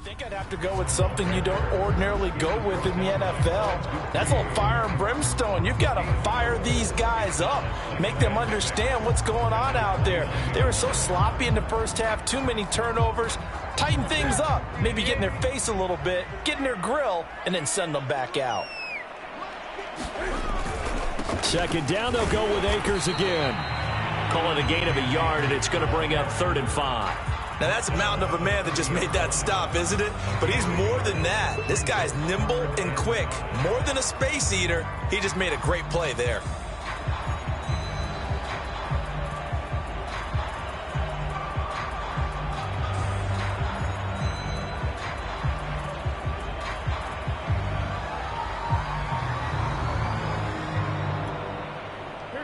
think I'd have to go with something you don't ordinarily go with in the NFL. That's a little fire and brimstone. You've got to fire these guys up, make them understand what's going on out there. They were so sloppy in the first half, too many turnovers. Tighten things up, maybe get in their face a little bit, get in their grill, and then send them back out. Second down, they'll go with Akers again. Call it a gain of a yard, and it's going to bring up 3rd and 5. Now, that's a mountain of a man that just made that stop, isn't it? But he's more than that. This guy's nimble and quick. More than a space eater, he just made a great play there.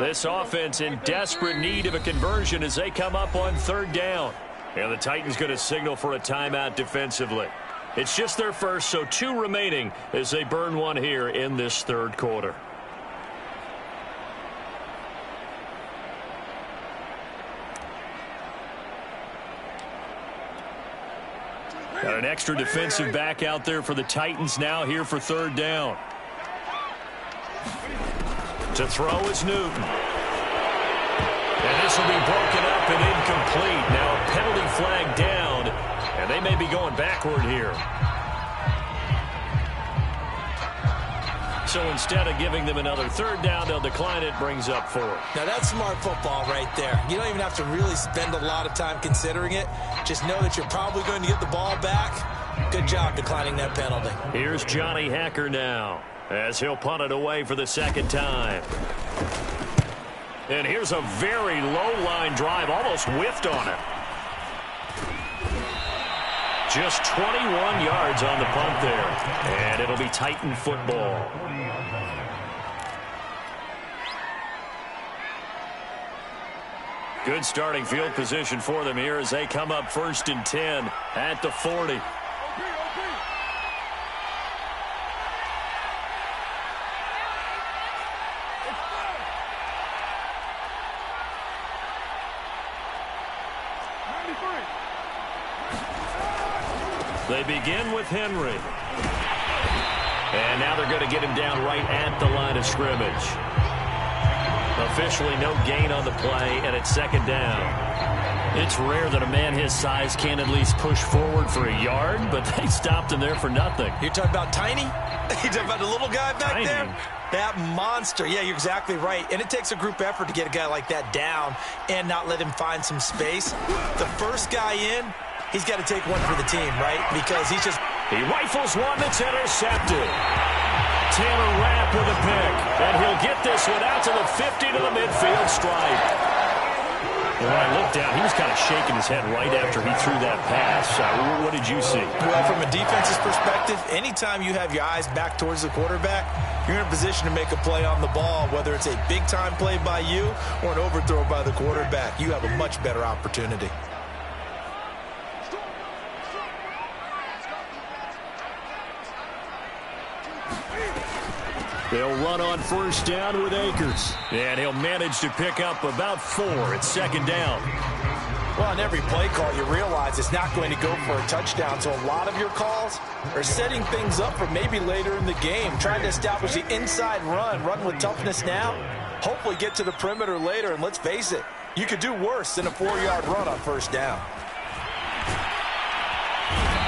This offense in desperate need of a conversion as they come up on 3rd down. And the Titans going to signal for a timeout defensively. It's just their first, so 2 remaining as they burn one here in this 3rd quarter. Got an extra defensive back out there for the Titans now here for 3rd down. To throw is Newton. And this will be broken up and incomplete. Now a penalty flag down, and they may be going backward here. So instead of giving them another 3rd down, they'll decline it, brings up 4. Now that's smart football right there. You don't even have to really spend a lot of time considering it. Just know that you're probably going to get the ball back. Good job declining that penalty. Here's Johnny Hacker now, as he'll punt it away for the 2nd time. And here's a very low-line drive, almost whiffed on it. Just 21 yards on the punt there, and it'll be Titan football. Good starting field position for them here as they come up 1st and 10 at the 40. They begin with Henry. And now they're going to get him down right at the line of scrimmage. Officially no gain on the play, and it's 2nd down. It's rare that a man his size can at least push forward for a yard, but they stopped him there for nothing. You're talking about Tiny? You're talking about the little guy back there? That monster. Yeah, you're exactly right. And it takes a group effort to get a guy like that down and not let him find some space. The first guy in, he's got to take one for the team, right? Because he's just... He rifles one that's intercepted. Taylor Rapp with a pick. And he'll get this one out to the 50 to the midfield stripe. And when I looked down, he was kind of shaking his head right after he threw that pass. What did you see? Well, from a defense's perspective, anytime you have your eyes back towards the quarterback, you're in a position to make a play on the ball, whether it's a big-time play by you or an overthrow by the quarterback. You have a much better opportunity. They'll run on 1st down with Akers. And he'll manage to pick up about 4. It's 2nd down. Well, on every play call, you realize it's not going to go for a touchdown. So a lot of your calls are setting things up for maybe later in the game, trying to establish the inside run with toughness now. Hopefully get to the perimeter later, and let's face it, you could do worse than a 4-yard run on 1st down.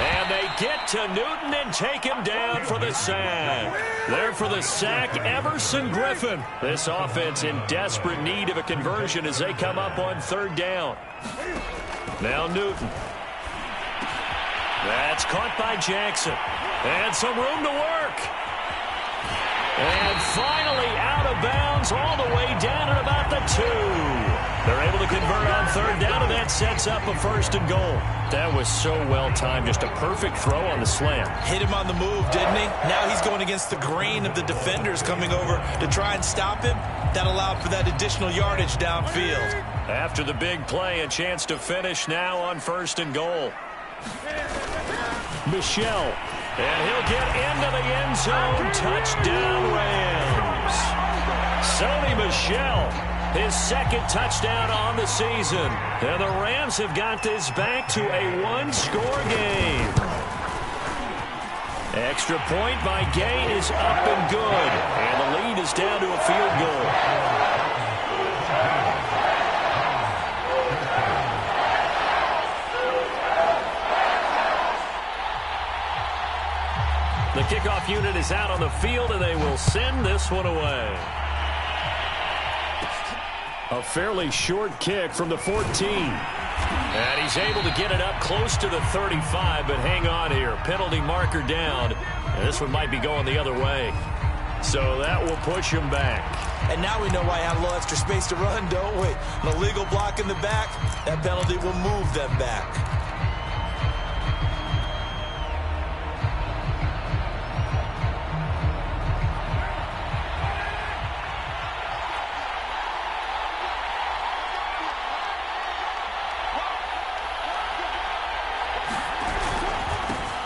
And they get to Newton and take him down for the sack. There for the sack, Everson Griffin. This offense in desperate need of a conversion as they come up on 3rd down. Now Newton. That's caught by Jackson. And some room to work. And finally out of bounds all the way down at about the 2. They're able to convert on 3rd down, and that sets up a 1st and goal. That was so well timed. Just a perfect throw on the slant. Hit him on the move, didn't he? Now he's going against the grain of the defenders coming over to try and stop him. That allowed for that additional yardage downfield. After the big play, a chance to finish now on 1st and goal. Michelle. And he'll get into the end zone. Touchdown, Rams. Sony Michel, his 2nd touchdown on the season. And the Rams have got this back to a 1-score game. Extra point by Gay is up and good. And the lead is down to a field goal. The kickoff unit is out on the field, and they will send this one away. A fairly short kick from the 14. And he's able to get it up close to the 35, but hang on here. Penalty marker down. And this one might be going the other way. So that will push him back. And now we know why I have a little extra space to run, don't we? An illegal block in the back, that penalty will move them back.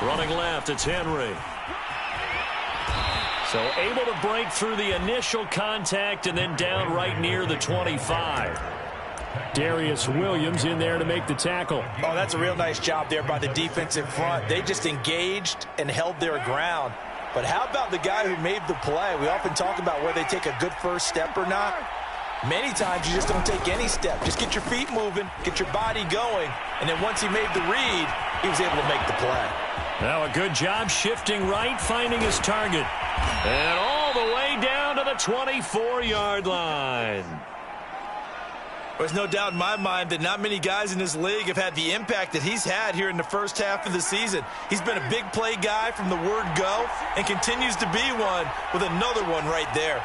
Running left, it's Henry. So able to break through the initial contact and then down right near the 25. Darius Williams in there to make the tackle. Oh, that's a real nice job there by the defensive front. They just engaged and held their ground. But how about the guy who made the play? We often talk about whether they take a good first step or not. Many times you just don't take any step. Just get your feet moving, get your body going, and then once he made the read, he was able to make the play. Now a good job shifting right, finding his target. And all the way down to the 24-yard line. There's no doubt in my mind that not many guys in this league have had the impact that he's had here in the first half of the season. He's been a big play guy from the word go and continues to be one with another one right there.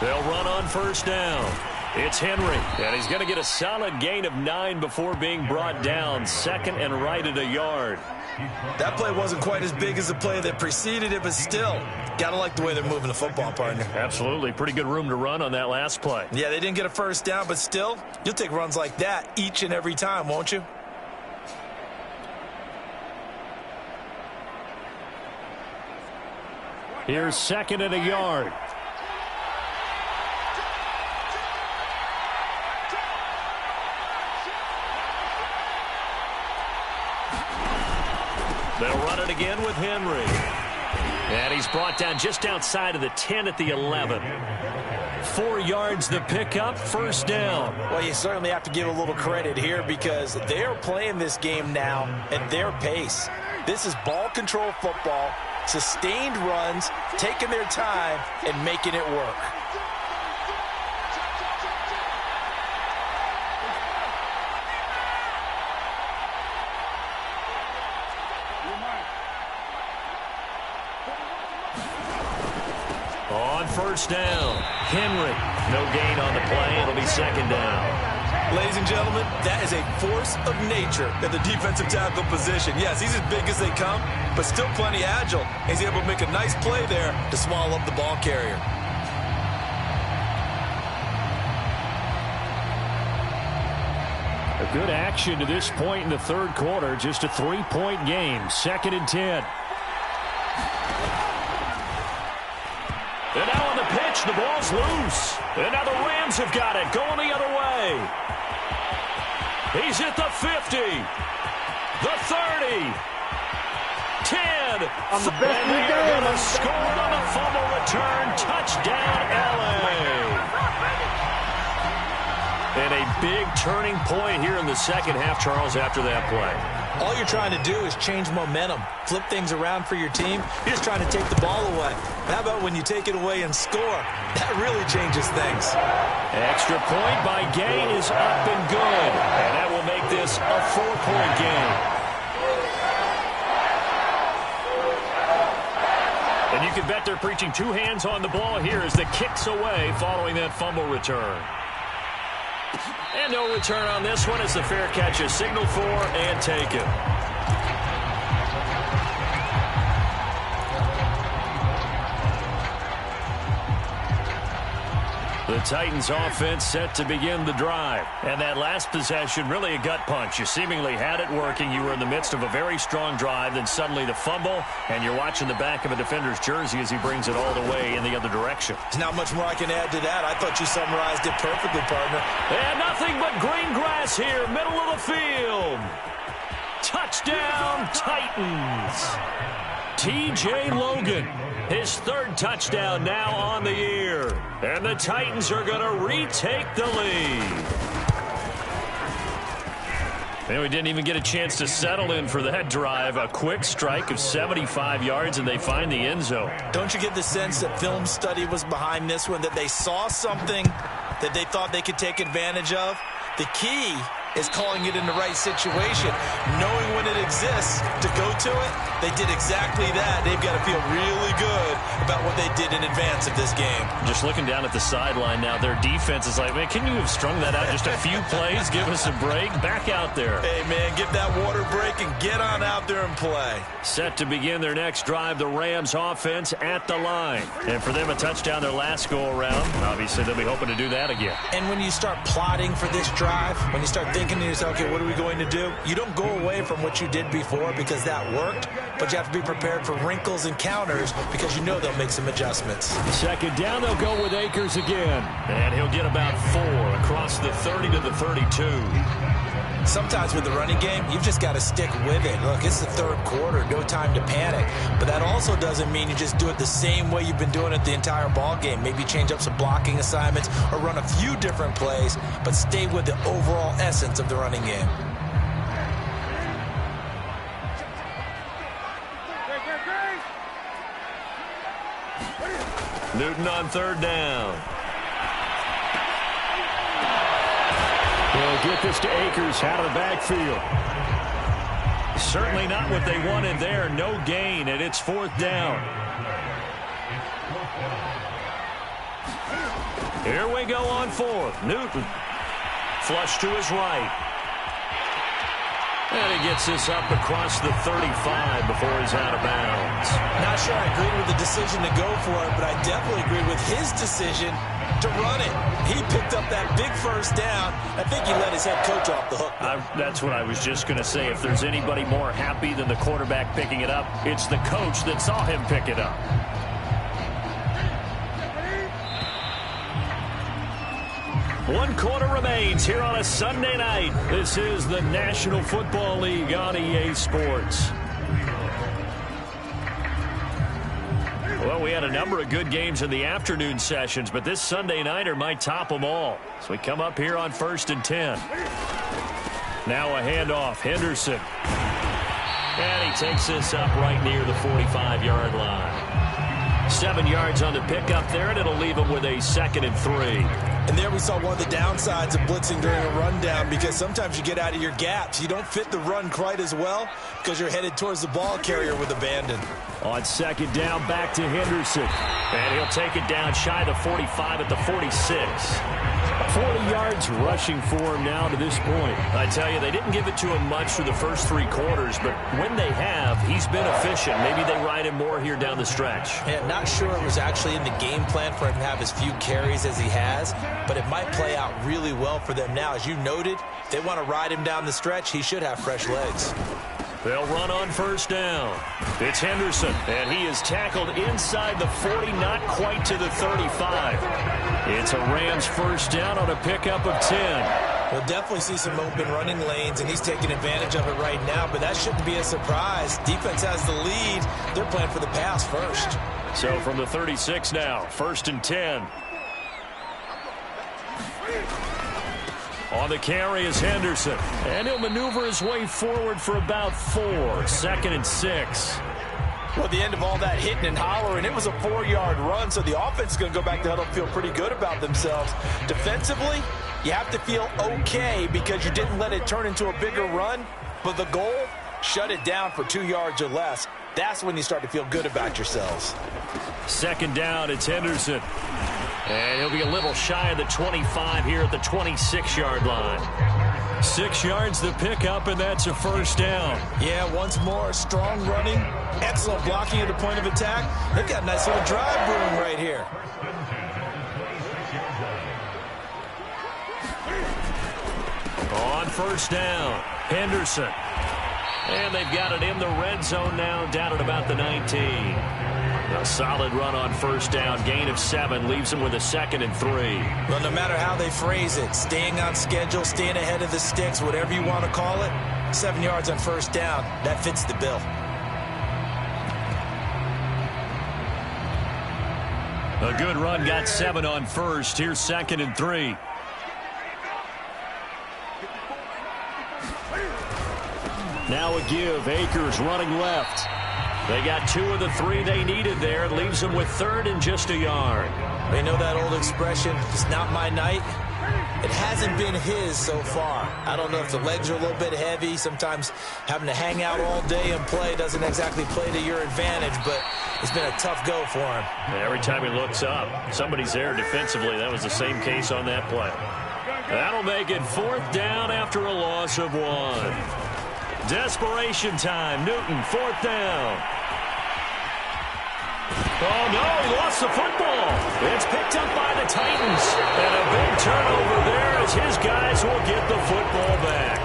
They'll run on first down. It's Henry, and he's going to get a solid gain of 9 before being brought down. Second and right at a yard. That play wasn't quite as big as the play that preceded it, but still, got to like the way they're moving the football, partner. Absolutely. Pretty good room to run on that last play. Yeah, they didn't get a first down, but still, you'll take runs like that each and every time, won't you? Here's second and a yard. They'll run it again with Henry. And he's brought down just outside of the 10 at the 11. 4 yards the pickup, first down. Well, you certainly have to give a little credit here because they're playing this game now at their pace. This is ball control football, sustained runs, taking their time, and making it work. On first down, Henry. No gain on the play. It'll be second down. Ladies and gentlemen, that is a force of nature at the defensive tackle position. Yes, he's as big as they come, but still plenty agile. He's able to make a nice play there to swallow up the ball carrier. A good action to this point in the third quarter. Just a 3-point game. Second and 10. And now on the pitch, the ball's loose. And now the Rams have got it, going the other way. He's at the 50, the 30, 10. I'm the best and they're going to score on the fumble return. Touchdown, L.A. And a big turning point here in the second half, Charles, after that play. All you're trying to do is change momentum, flip things around for your team. You're just trying to take the ball away. How about when you take it away and score? That really changes things. Extra point by Gay is up and good. And that will make this a 4-point game. And you can bet they're preaching 2 hands on the ball here as the kick's away following that fumble return. And no return on this one as the fair catch is signaled for and taken. The Titans offense set to begin the drive. And that last possession, really a gut punch. You seemingly had it working. You were in the midst of a very strong drive. Then suddenly the fumble, and you're watching the back of a defender's jersey as he brings it all the way in the other direction. There's not much more I can add to that. I thought you summarized it perfectly, partner. And nothing but green grass here, middle of the field. Touchdown, Titans. T.J. Logan, his third touchdown now on the year. And the Titans are going to retake the lead. And we didn't even get a chance to settle in for that drive. A quick strike of 75 yards, and they find the end zone. Don't you get the sense that film study was behind this one, that they saw something that they thought they could take advantage of? The key is calling it in the right situation, knowing when it exists to go to it. They did exactly that. They've got to feel really good about what they did in advance of this game. Just looking down at the sideline now, their defense is like, man, can you have strung that out just a few plays? Give us a break. Back out there. Hey, man, give that water break and get on out there and play. Set to begin their next drive, the Rams offense at the line. And for them, a touchdown their last go-around. Obviously, they'll be hoping to do that again. And when you start plotting for this drive, when you start thinking to yourself, okay, what are we going to do? You don't go away from what you did before because that worked, but you have to be prepared for wrinkles and counters because you know they'll make some adjustments. Second down, they'll go with Akers again. And he'll get about 4 across the 30 to the 32. Sometimes with the running game, you've just got to stick with it. Look, it's the third quarter, no time to panic. But that also doesn't mean you just do it the same way you've been doing it the entire ball game. Maybe change up some blocking assignments or run a few different plays, but stay with the overall essence of the running game. Newton on third down. They'll get this to Akers out of the backfield. Certainly not what they wanted there. No gain, and it's fourth down. Here we go on fourth. Newton. Flush to his right. And he gets this up across the 35 before he's out of bounds. Not sure I agree with the decision to go for it, but I definitely agree with his decision to run it. He picked up that big first down. I think he let his head coach off the hook. That's what I was just going to say. If there's anybody more happy than the quarterback picking it up, it's the coach that saw him pick it up. One quarter remains here on a Sunday night. This is the National Football League on EA Sports. Well, we had a number of good games in the afternoon sessions, but this Sunday nighter might top them all. So we come up here on 1st and 10. Now a handoff. Henderson. And he takes this up right near the 45-yard line. 7 yards on the pickup there, and it'll leave him with a 2nd and 3. And there we saw one of the downsides of blitzing during a rundown, because sometimes you get out of your gaps. You don't fit the run quite as well because you're headed towards the ball carrier with abandon. On second down, back to Henderson. And he'll take it down shy of the 45 at the 46. 40 yards rushing for him now to this point. I tell you, they didn't give it to him much through the first 3 quarters, but when they have, he's been efficient. Maybe they ride him more here down the stretch. Yeah, not sure it was actually in the game plan for him to have as few carries as he has, but it might play out really well for them now. As you noted, if they want to ride him down the stretch, he should have fresh legs. They'll run on first down. It's Henderson, and he is tackled inside the 40, not quite to the 35. It's a Rams first down on a pickup of 10. We'll definitely see some open running lanes, and he's taking advantage of it right now, but that shouldn't be a surprise. Defense has the lead. They're playing for the pass first. So from the 36 now, 1st and 10. On the carry is Henderson. And he'll maneuver his way forward for about 4. 2nd and 6. Well, at the end of all that hitting and hollering, it was a 4-yard run, so the offense is going to go back to huddle and feel pretty good about themselves. Defensively, you have to feel okay because you didn't let it turn into a bigger run, but the goal, shut it down for 2 yards or less. That's when you start to feel good about yourselves. Second down, it's Henderson. And he'll be a little shy of the 25 here at the 26-yard line. 6 yards to pick up, and that's a first down. Yeah, once more, strong running, excellent blocking at the point of attack. They've got a nice little drive brewing right here. on first down. Henderson. And they've got it in the red zone now, down at about the 19. A solid run on first down. Gain of 7 leaves them with a 2nd and 3. Well, no matter how they phrase it, staying on schedule, staying ahead of the sticks, whatever you want to call it, 7 yards on first down, that fits the bill. A good run got 7 on first. Here's 2nd and 3. Now a give. Akers running left. They got 2 of the 3 they needed there. It leaves them with 3rd and just a yard. They know that old expression, it's not my night. It hasn't been his so far. I don't know if the legs are a little bit heavy. Sometimes having to hang out all day and play doesn't exactly play to your advantage, but it's been a tough go for him. And every time he looks up, somebody's there defensively. That was the same case on that play. That'll make it 4th down after a loss of 1. Desperation time. Newton, 4th down. Oh, no, he lost the football. It's picked up by the Titans. And a big turnover there as his guys will get the football back.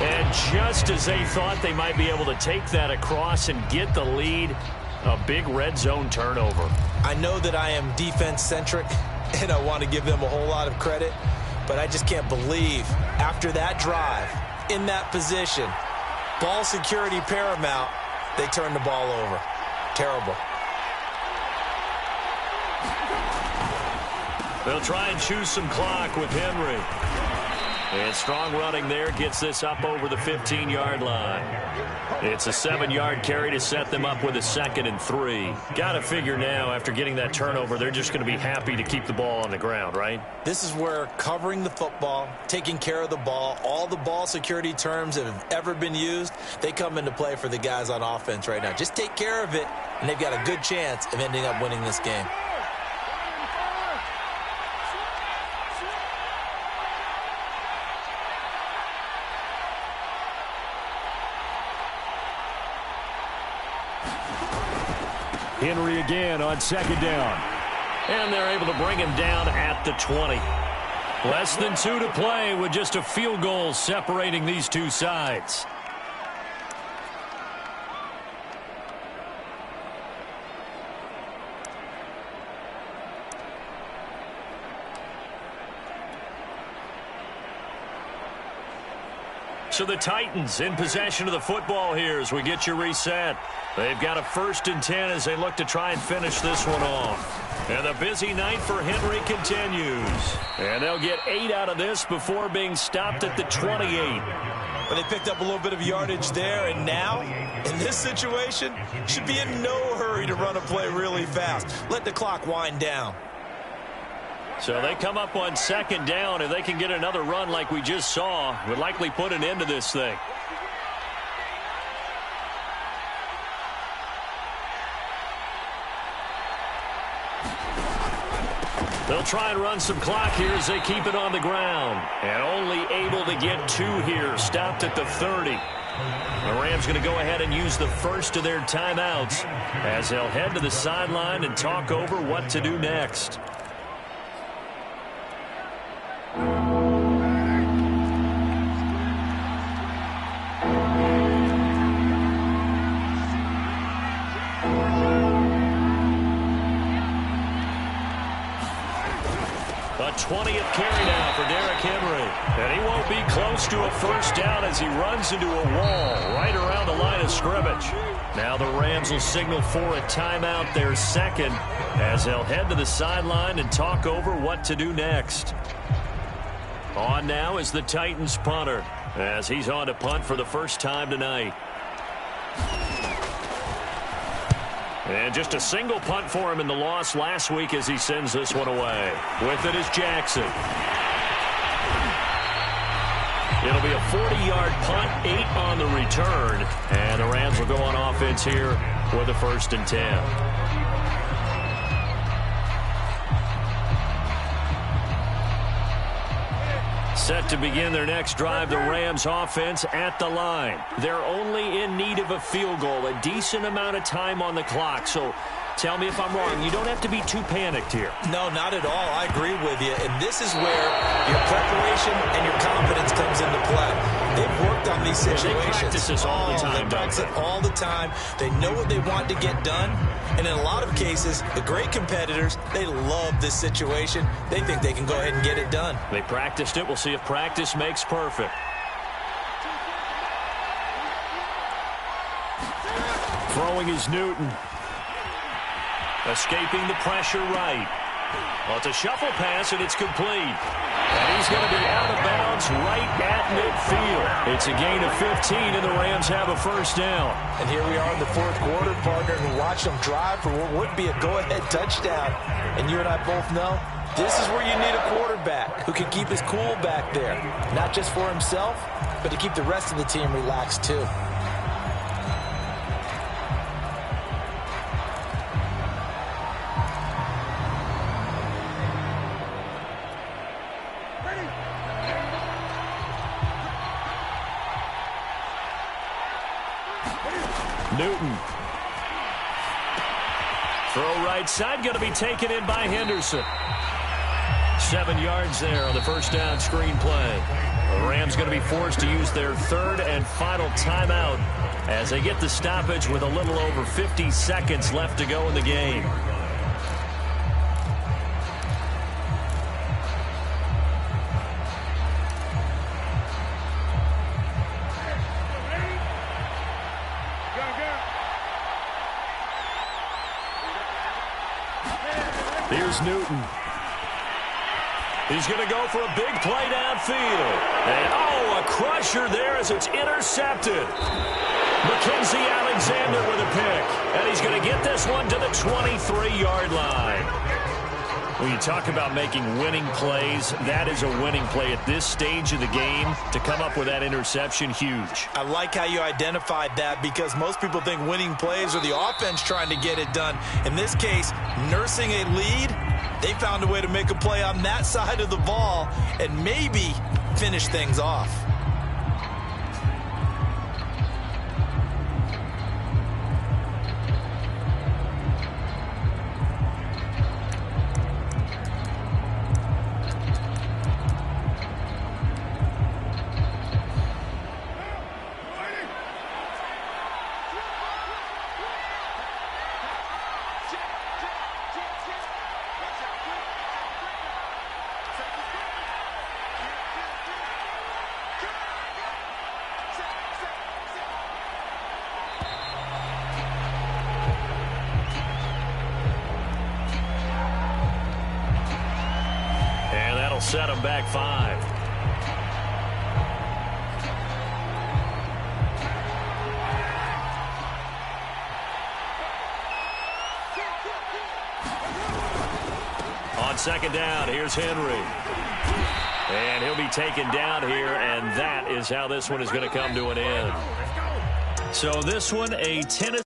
And just as they thought they might be able to take that across and get the lead, a big red zone turnover. I know that I am defense-centric, and I want to give them a whole lot of credit, but I just can't believe after that drive, in that position, ball security paramount, they turned the ball over. Terrible. They'll try and choose some clock with Henry. And strong running there gets this up over the 15-yard line. It's a 7-yard carry to set them up with a 2nd and 3. Got to figure now, after getting that turnover, they're just going to be happy to keep the ball on the ground, right? This is where covering the football, taking care of the ball, all the ball security terms that have ever been used, they come into play for the guys on offense right now. Just take care of it, and they've got a good chance of ending up winning this game. Henry again on 2nd down. And they're able to bring him down at the 20. Less than 2 to play with just a field goal separating these two sides. So the Titans in possession of the football here as we get you reset. They've got a 1st and 10 as they look to try and finish this one off. And the busy night for Henry continues. And they'll get 8 out of this before being stopped at the 28. But they picked up a little bit of yardage there, and now, in this situation, should be in no hurry to run a play really fast. Let the clock wind down. So they come up on 2nd down. If they can get another run like we just saw, would likely put an end to this thing. They'll try and run some clock here as they keep it on the ground. And only able to get 2 here. Stopped at the 30. The Rams going to go ahead and use the first of their timeouts as they'll head to the sideline and talk over what to do next. A 20th carry now for Derrick Henry. And he won't be close to a first down as he runs into a wall right around the line of scrimmage. Now the Rams will signal for a timeout, their 2nd, as they'll head to the sideline and talk over what to do next. On now is the Titans punter as he's on to punt for the first time tonight. And just a single punt for him in the loss last week as he sends this one away. With it is Jackson. It'll be a 40-yard punt, 8 on the return. And the Rams will go on offense here with a 1st and 10. Set to begin their next drive, the Rams offense at the line. They're only in need of a field goal, a decent amount of time on the clock. So Tell me if I'm wrong. You don't have to be too panicked here. No, not at all. I agree with you. And this is where your preparation and your confidence comes into play. They've worked on these situations. They practice this all the time. They practice it all the time. They know what they want to get done. And in a lot of cases, the great competitors, they love this situation. They think they can go ahead and get it done. They practiced it. We'll see if practice makes perfect. Throwing is Newton. Escaping the pressure right. Well, it's a shuffle pass, and it's complete. And he's going to be out of bounds right at midfield. It's a gain of 15, and the Rams have a first down. And here we are in the fourth quarter, partner, and watch them drive for what would be a go-ahead touchdown. And you and I both know this is where you need a quarterback who can keep his cool back there. Not just for himself, but to keep the rest of the team relaxed, too. Newton. Throw right side, going to be taken in by Henderson. 7 yards there on the first down screen play. The Rams going to be forced to use their third and final timeout as they get the stoppage with a little over 50 seconds left to go in the game. Here's Newton. He's going to go for a big play downfield. And, oh, a crusher there as it's intercepted. Mackenzie Alexander with a pick. And he's going to get this one to the 23-yard line. When you talk about making winning plays, that is a winning play at this stage of the game. To come up with that interception, huge. I like how you identified that because most people think winning plays are the offense trying to get it done. In this case, nursing a lead, they found a way to make a play on that side of the ball and maybe finish things off. Set him back 5. On second down, here's Henry. And he'll be taken down here, and that is how this one is going to come to an end. So this one, a Tennessee